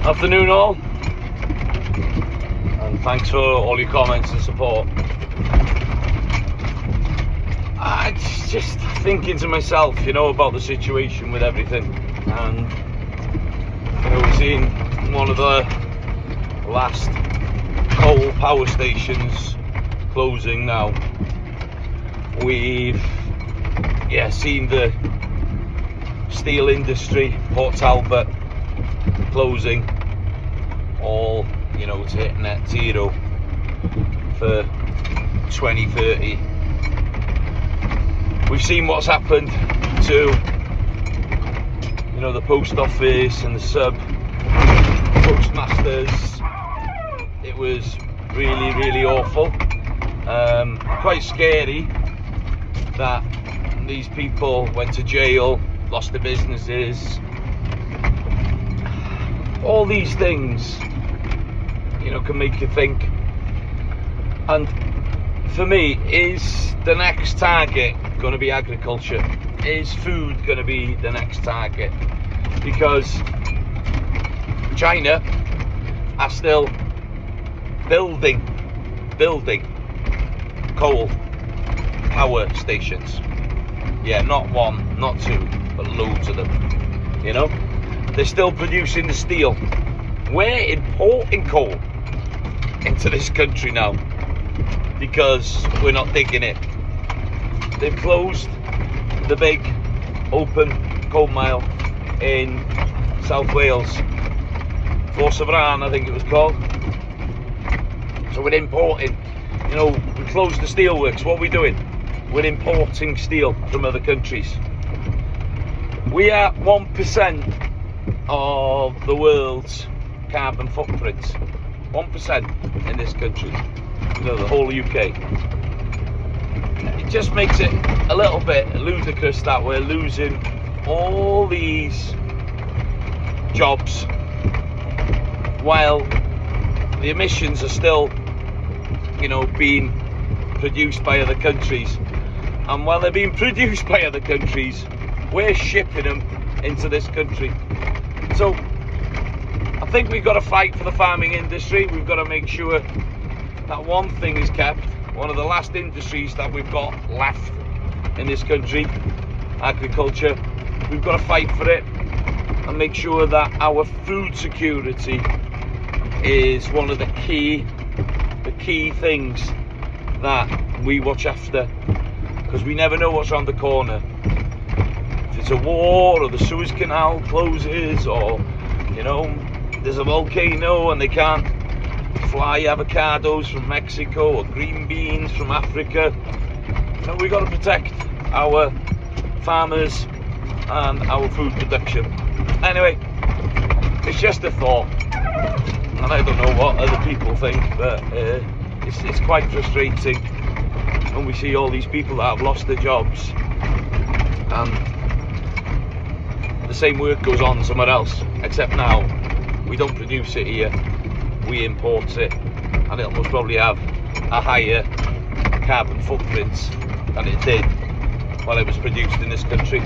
Afternoon all, and thanks for all your comments and support. I just thinking to myself, about the situation with everything, and we've seen one of the last coal power stations closing now. We've seen the steel industry, Port Talbot, closing. All it's hitting net zero for 2030. We've seen what's happened to the post office and the sub postmasters. It was really awful. Quite scary that these people went to jail, lost their businesses. All these things can make you think. And for me, is the next target going to be agriculture? Is food going to be the next target? Because China are still building coal power stations. Not one, not two, but loads of them. They're still producing the steel. We're importing coal into this country now because we're not digging it. They've closed the big open coal mine in South Wales, Ffordd I think it was called. So we're importing. We closed the steelworks. What are we doing? We're importing steel from other countries. We are 1% of the world's carbon footprint. 1% in this country. The whole UK. It just makes it a little bit ludicrous that we're losing all these jobs while the emissions are still being produced by other countries. And while they're being produced by other countries, we're shipping them into this country. So I think we've got to fight for the farming industry. We've got to make sure that one thing is kept. One of the last industries that we've got left in this country, agriculture. We've got to fight for it and make sure that our food security is one of the key things that we watch after, because we never know what's around the corner. If it's a war, or the Suez Canal closes, or there's a volcano and they can't fly avocados from Mexico or green beans from Africa. We've got to protect our farmers and our food production. Anyway, it's just a thought, and I don't know what other people think, but it's quite frustrating when we see all these people that have lost their jobs and the same work goes on somewhere else, except now we don't produce it here, we import it, and it'll most probably have a higher carbon footprint than it did while it was produced in this country.